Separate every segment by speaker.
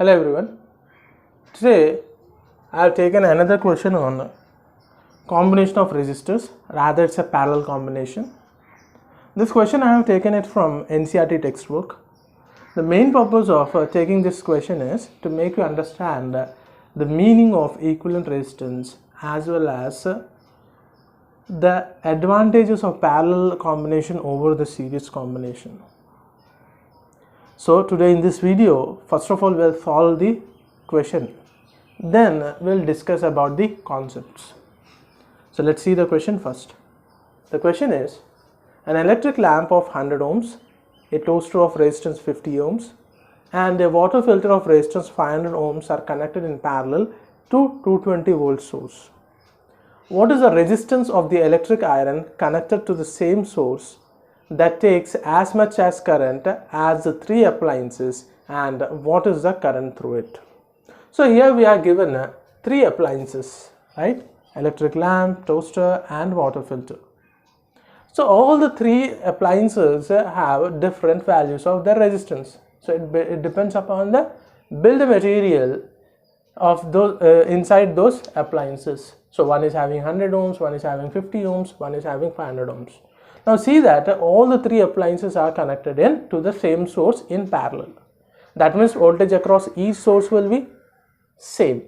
Speaker 1: Hello everyone. Today I have taken another question on combination of resistors, rather it's a parallel combination. This question I have taken it from NCERT textbook. The main purpose of taking this question is to make you understand the meaning of equivalent resistance as well as the advantages of parallel combination over the series combination. So today in this video, first of all we'll solve the question, then we'll discuss about the concepts. So let's see the question first. The question is, an electric lamp of 100 ohms, a toaster of resistance 50 ohms and a water filter of resistance 500 ohms are connected in parallel to 220 volt source. What is the resistance of the electric iron connected to the same source that takes as much as current as the three appliances, and what is the current through it? So here we are given three appliances, right? Electric lamp, toaster and water filter. So all the three appliances have different values of their resistance. So it depends upon the build material of those inside those appliances. So one is having 100 ohms, one is having 50 ohms, one is having 500 ohms. Now see that all the three appliances are connected in to the same source in parallel. That means voltage across each source will be same.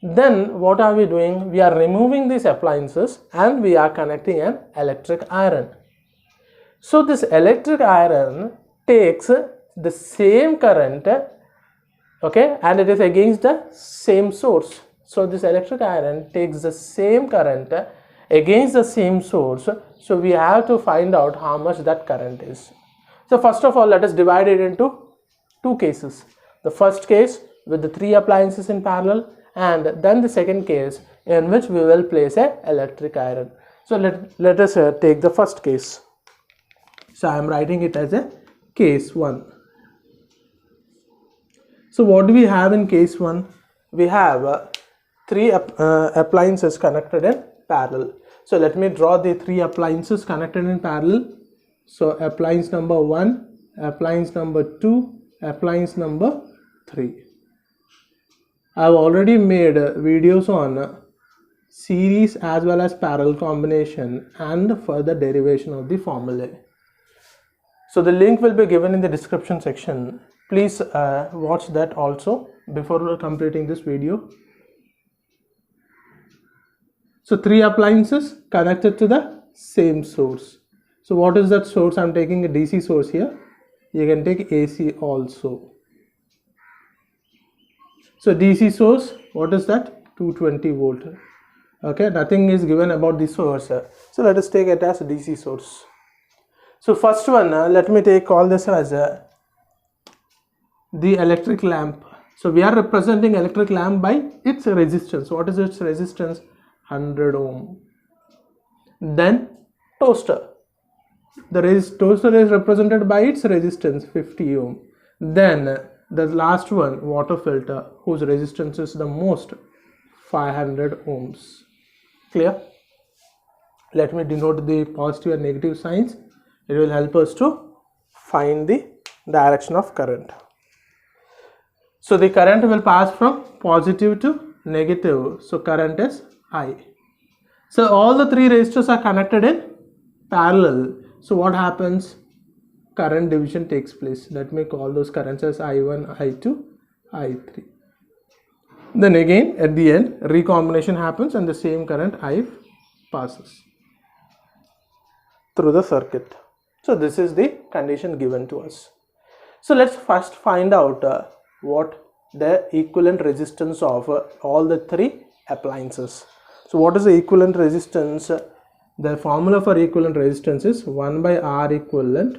Speaker 1: Then what are we doing? We are removing these appliances and we are connecting an electric iron. So this electric iron takes the same current, okay, and it is against the same source. So this electric iron takes the same current against the same source. So we have to find out how much that current is. So first of all, let us divide it into two cases. The first case with the three appliances in parallel, and then the second case in which we will place a electric iron. So let us take the first case. So I am writing it as a case 1. So what do we have in case 1? We have three appliances connected in parallel. So let me draw the three appliances connected in parallel. So appliance number 1, appliance number 2, appliance number 3. I have already made videos on series as well as parallel combination and further derivation of the formulae. So the link will be given in the description section. Please watch that also before completing this video. So three appliances connected to the same source. So what is that source? I am taking a DC source here. You can take AC also. So DC source, what is that? 220 volt. Okay, nothing is given about the source. So let us take it as a DC source. So first one, let me call this as the electric lamp. So we are representing electric lamp by its resistance. What is its resistance? 100 ohm. Then toaster. The toaster is represented by its resistance 50 ohm. Then the last one, water filter, whose resistance is the most, 500 ohms. Clear? Let me denote the positive and negative signs. It will help us to find the direction of current. So the current will pass from positive to negative. So current is I. So all the three resistors are connected in parallel. So what happens? Current division takes place. Let me call those currents as I1, I2, I3. Then again at the end recombination happens and the same current I passes through the circuit. So this is the condition given to us. So let's first find out what the equivalent resistance of all the three appliances. So what is the equivalent resistance? The formula for equivalent resistance is 1 by R equivalent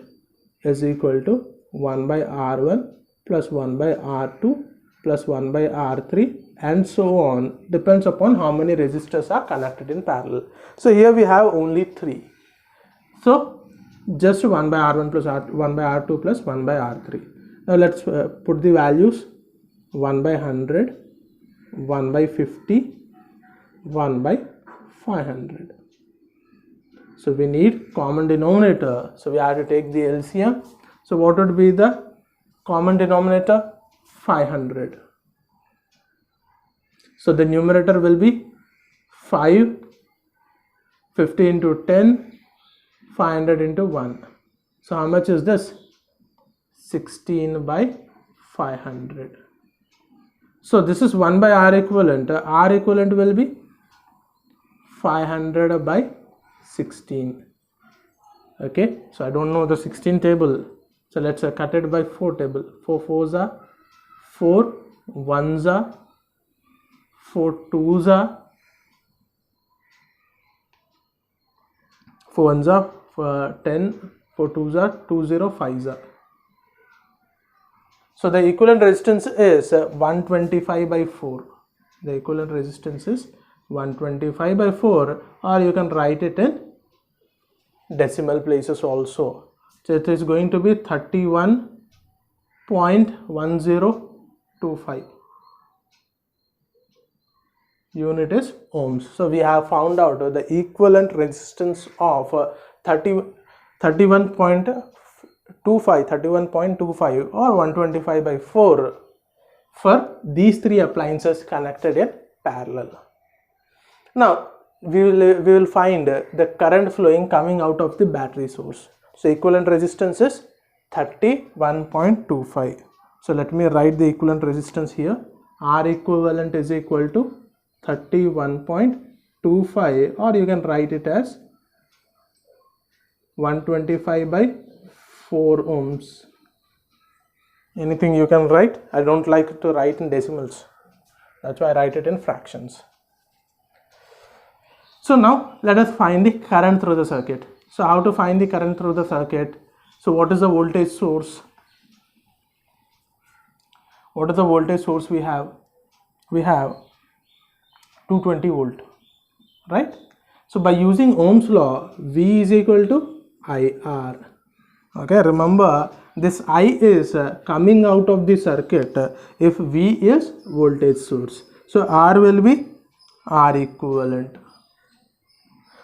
Speaker 1: is equal to 1 by R1 plus 1 by R2 plus 1 by R3 and so on. Depends upon how many resistors are connected in parallel. So here we have only 3. So just 1 by R1 plus 1 by R2 plus 1 by R3. Now let's put the values: 1 by 100, 1 by 50, 1 by 500. So we need common denominator. So we have to take the LCM. So what would be the common denominator? 500. So the numerator will be 5, 50 into 10, 500 into 1. So how much is this? 16 by 500. So this is 1 by R equivalent. R equivalent will be 500 by 16. Okay, so I don't know the 16 table. So let's cut it by 4 table. 4 4s are 4, 1s are 4, 2s are 4, 1s are 10, 4 2s are 2, 0, 5s are. So the equivalent resistance is 125 by 4. The equivalent resistance is 125 by 4, or you can write it in decimal places also. So it is going to be 31.1025. Unit is ohms. So we have found out the equivalent resistance of 31.25 or 125 by 4 for these three appliances connected in parallel. Now we will find the current flowing coming out of the battery source. So equivalent resistance is 31.25. So let me write the equivalent resistance here. R equivalent is equal to 31.25, or you can write it as 125 by 4 ohms. Anything you can write. I don't like to write in decimals. That's why I write it in fractions. So now let us find the current through the circuit. So how to find the current through the circuit? So what is the voltage source? What is the voltage source we have? We have 220 volt, right? So by using Ohm's law, V is equal to IR. Okay, remember this I is coming out of the circuit if V is voltage source. So R will be R equivalent.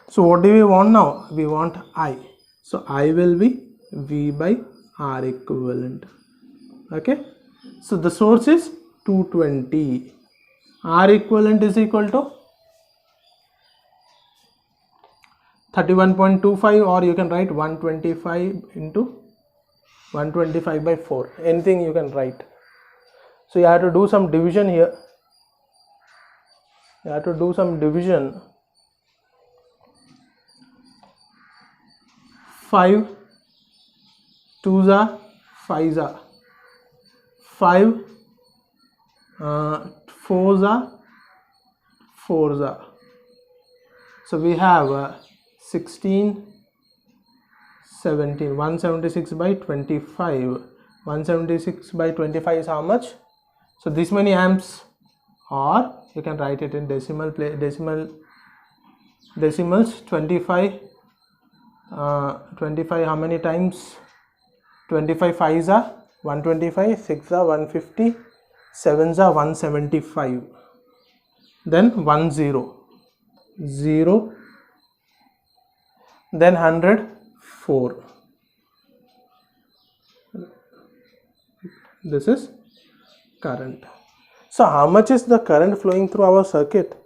Speaker 1: So what do we want now? We want I. So I will be V by R equivalent. Okay. So the source is 220. R equivalent is equal to 31.25, or you can write 125 into 125 by 4. Anything you can write. So you have to do some division here. You have to do some division. 5 2s are 5s are 5 4s are 4s are. So we have 16 17 176 by 25. 176 by 25 is how much? So this many amps, or you can write it in decimals. 25 how many times? 25 5s are 125, 6 are 150, 7s are 175. Then 1 0 0, then 100 4. This is current. So how much is the current flowing through our circuit?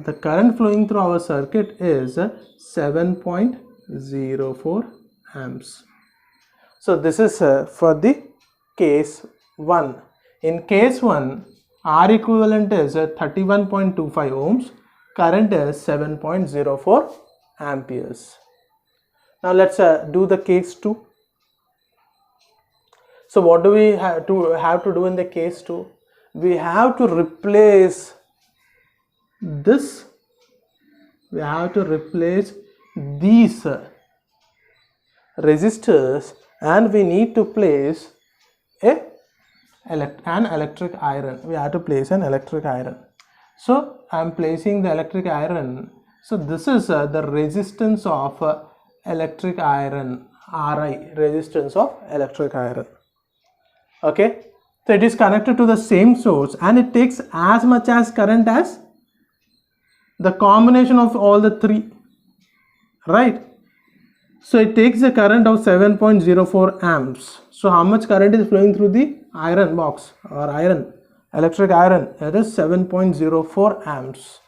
Speaker 1: The current flowing through our circuit is 7.04 amps. So this is for the case 1. In case 1, R equivalent is 31.25 ohms, current is 7.04 amperes. Now let's do the case 2. So what do we have to do in the case 2? We have to replace this. We have to replace these resistors, and we need to place an electric iron. We have to place an electric iron. So I am placing the electric iron. So this is the resistance of electric iron, Ri, resistance of electric iron. Okay, so it is connected to the same source, and it takes as much as current as the combination of all the three, right? So it takes a current of 7.04 amps. So how much current is flowing through the iron box or iron, electric iron? It is 7.04 amps.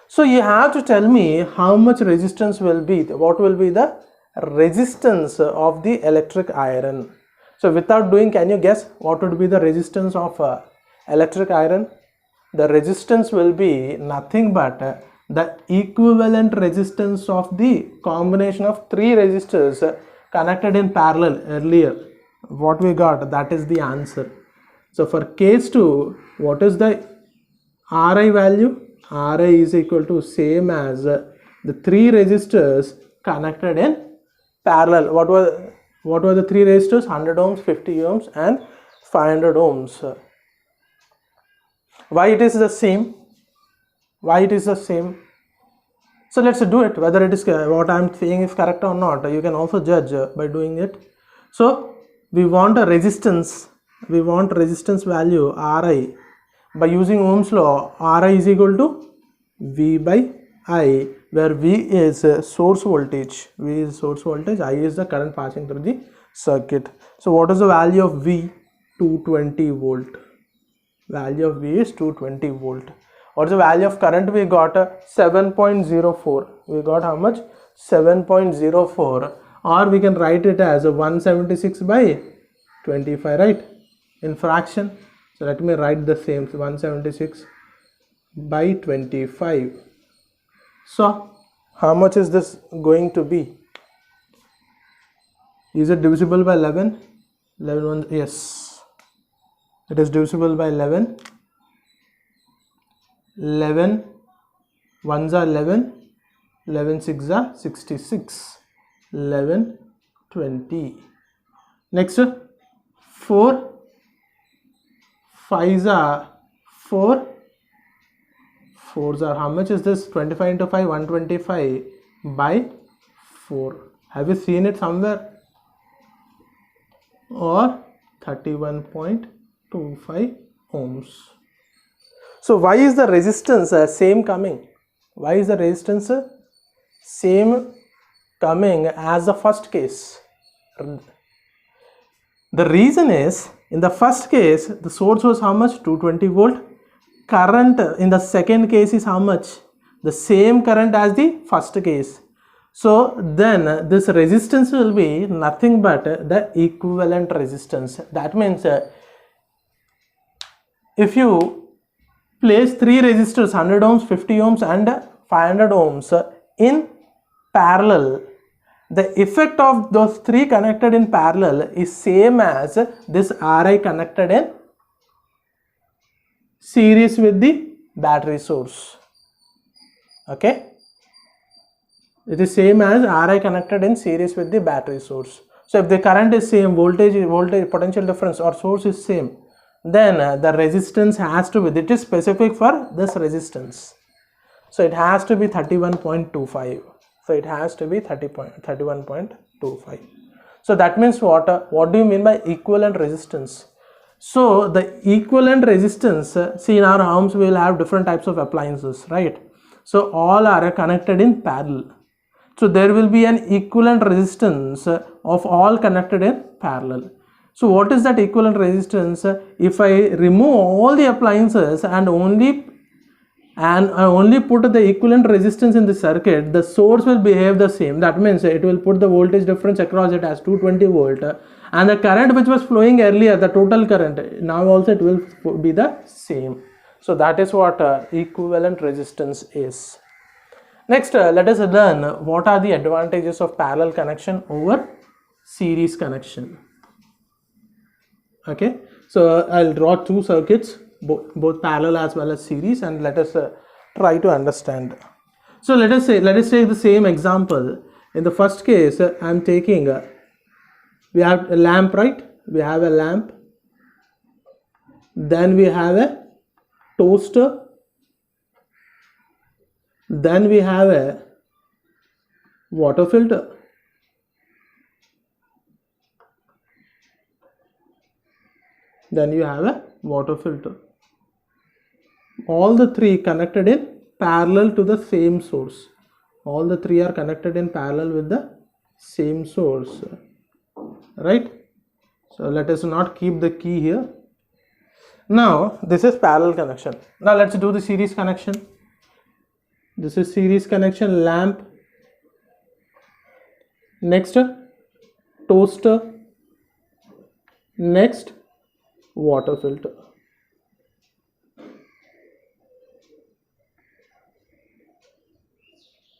Speaker 1: So you have to tell me how much resistance will be, what will be the resistance of the electric iron. So without doing, can you guess what would be the resistance of electric iron? The resistance will be nothing but the equivalent resistance of the combination of three resistors connected in parallel earlier. What we got, that is the answer. So for case 2, what is the Ri value? Ri is equal to same as the three resistors connected in parallel. What were the three resistors? 100 ohms, 50 ohms and 500 ohms. Why it is the same? Why it is the same? So let's do it. Whether it is what I am saying is correct or not, you can also judge by doing it. So we want a resistance. We want resistance value Ri. By using Ohm's law, Ri is equal to V by I, where V is source voltage. V is source voltage. I is the current passing through the circuit. So what is the value of V? 220 volt. Value of V is 220 volt. What is the value of current? We got 7.04. We got how much? 7.04, or we can write it as 176 by 25, right? In fraction. So let me write the same, 176 by 25. So how much is this going to be? Is it divisible by 11? 11, yes. It is divisible by 11. 11 ones are 11, 11 6 are 66, 11 20. Next 4 5s are 4, 4s are, how much is this? 25 into 5, 125 by 4. Have you seen it somewhere? Or 31.25 ohms. So why is the resistance same coming? Why is the resistance same coming as the first case? The reason is, in the first case the source was how much? 220 volt. Current in the second case is how much? The same current as the first case. So then this resistance will be nothing but the equivalent resistance. That means if you place three resistors, 100 ohms, 50 ohms and 500 ohms in parallel, the effect of those three connected in parallel is same as this Ri connected in series with the battery source. Okay, it is same as Ri connected in series with the battery source. So if the current is same, voltage potential difference or source is same, then the resistance has to be, it is specific for this resistance, so it has to be 31.25. So it has to be 31.25. So that means what do you mean by equivalent resistance? So the equivalent resistance, see in our homes we will have different types of appliances, right? So all are connected in parallel. So there will be an equivalent resistance of all connected in parallel. So what is that equivalent resistance? If I remove all the appliances and only put the equivalent resistance in the circuit, the source will behave the same. That means it will put the voltage difference across it as 220 volt, and the current which was flowing earlier, the total current, now also it will be the same. So that is what equivalent resistance is. Next, let us learn what are the advantages of parallel connection over series connection. Okay, so I'll draw two circuits, both parallel as well as series, and let us try to understand. So let us take the same example. In the first case, I am taking we have a lamp, right? We have a lamp, then we have a toaster, then we have a water filter, then you have a water filter. All the three connected in parallel to the same source. All the three are connected in parallel with the same source, right? So let us not keep the key here. Now this is parallel connection. Now let's do the series connection. This is series connection, lamp, next toaster, next water filter.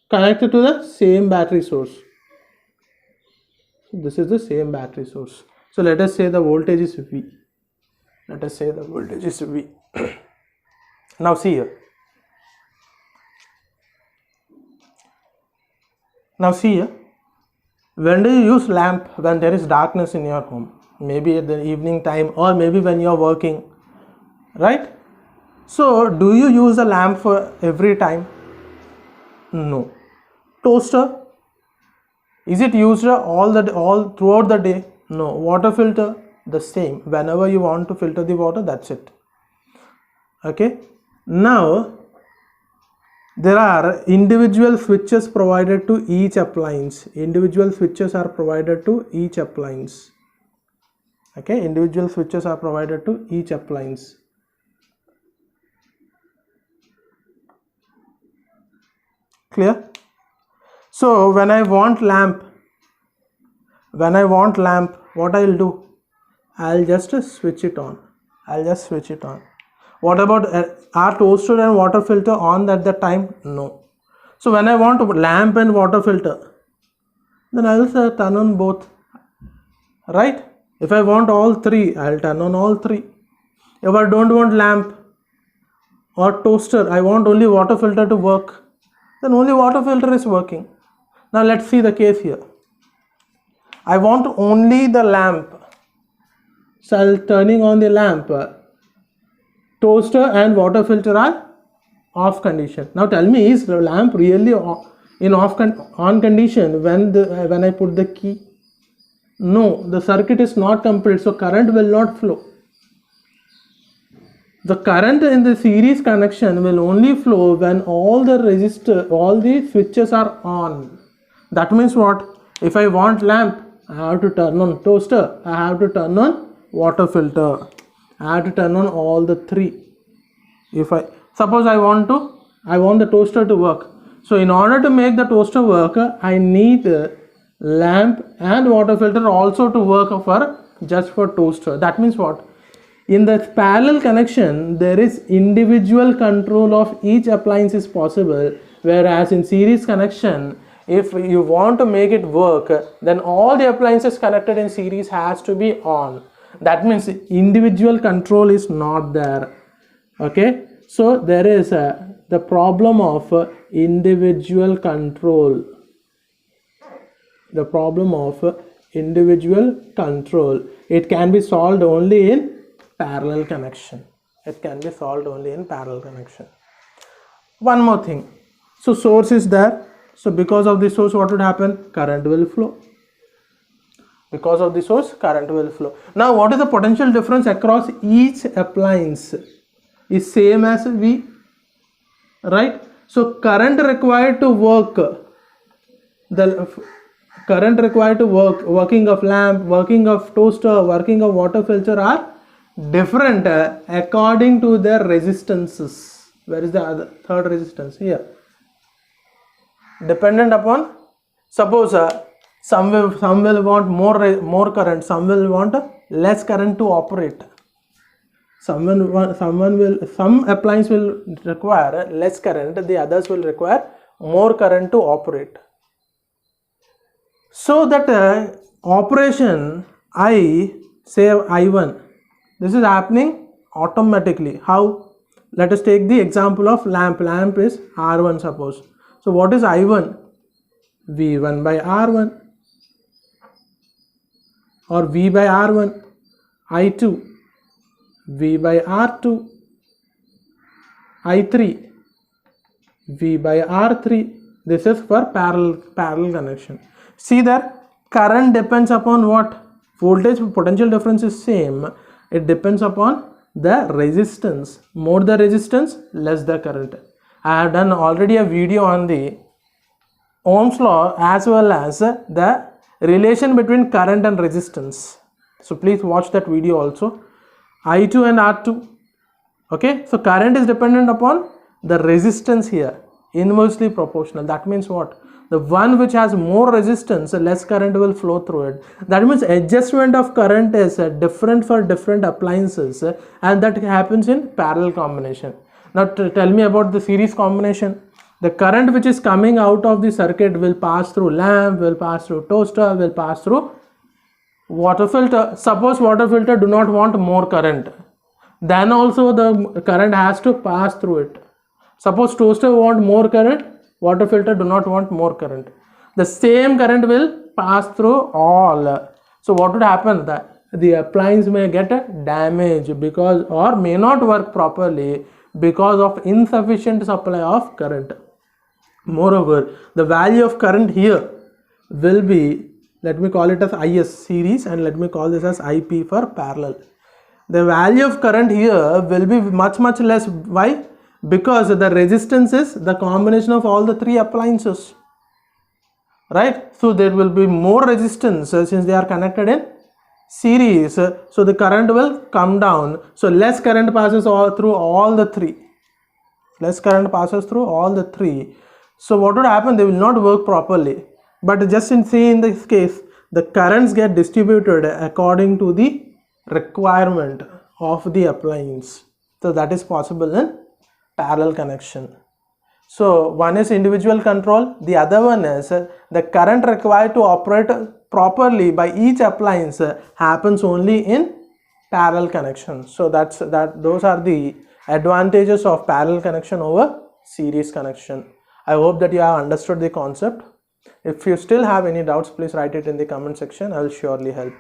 Speaker 1: Connected to the same battery source. This is the same battery source. So let us say the voltage is V. Let us say the voltage is V. Now see here. Now see here. When do you use lamp? When there is darkness in your home. Maybe at the evening time, or maybe when you are working. Right? So do you use a lamp for every time? No. Toaster, is it used all throughout the day? No. Water filter, the same. Whenever you want to filter the water, that's it. Okay. Now there are individual switches provided to each appliance. Individual switches are provided to each appliance. Okay. Individual switches are provided to each appliance. Clear? So when I want lamp, what I will do? I'll just switch it on. What about are toaster and water filter on at the time? No. So when I want lamp and water filter, then I will turn on both. Right? If I want all three, I'll turn on all three. If I don't want lamp or toaster, I want only water filter to work, then only water filter is working. Now let's see the case here. I want only the lamp. So I'll turning on the lamp. Toaster and water filter are off condition. Now tell me, is the lamp really in on condition when I put the key? No, the circuit is not complete, so current will not flow. The current in the series connection will only flow when all the switches are on. That means what? If I want lamp, I have to turn on toaster, I have to turn on water filter, I have to turn on all the three. If I suppose I want the toaster to work. So in order to make the toaster work, I need lamp and water filter also to work for toaster. That means what? In the parallel connection, there is individual control of each appliance is possible, whereas in series connection, if you want to make it work, then all the appliances connected in series has to be on. That means individual control is not there. Okay, so there is the problem of individual control. The problem of individual control. It can be solved only in parallel connection. One more thing. So source is there. So because of the source, what would happen? Current will flow. Now what is the potential difference across each appliance? Is same as V, right? So current required to work, working of lamp, working of toaster, working of water filter are different according to their resistances. Where is the third resistance? Here. Dependent upon, suppose some will want more current, some will want less current to operate. Some appliance will require less current, the others will require more current to operate. So that operation I say I1, this is happening automatically. How? Let us take the example of lamp. Lamp is R1 suppose. So what is I1? V1 by R1 or V by R1. I2 V by R2. I3 V by R3. This is for parallel connection. See that current depends upon what? Voltage potential difference is same. It depends upon the resistance. More the resistance, less the current. I have done already a video on the Ohm's law as well as the relation between current and resistance. So please watch that video also. I2 and R2. Okay, so current is dependent upon the resistance here, inversely proportional. That means what? The one which has more resistance, less current will flow through it. That means adjustment of current is different for different appliances, and that happens in parallel combination. Now tell me about the series combination. The current which is coming out of the circuit will pass through lamp, will pass through toaster, will pass through water filter. Suppose water filter do not want more current, then also the current has to pass through it. Suppose toaster want more current, water filter do not want more current. The same current will pass through all. So what would happen? That the appliance may get a damage because, or may not work properly because of insufficient supply of current. Moreover, the value of current here will be, let me call it as IS series and let me call this as IP for parallel. The value of current here will be much less. Why? Because the resistance is the combination of all the three appliances, right? So there will be more resistance since they are connected in series, so the current will come down. So less current passes through all the three. Less current passes through all the three. So what would happen? They will not work properly. But just in this case, the currents get distributed according to the requirement of the appliance. So that is possible in parallel connection. So one is individual control, the other one is the current required to operate properly by each appliance happens only in parallel connection. So those are the advantages of parallel connection over series connection. I hope that you have understood the concept. If you still have any doubts, please write it in the comment section. I will surely help.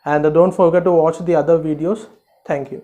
Speaker 1: And don't forget to watch the other videos. Thank you.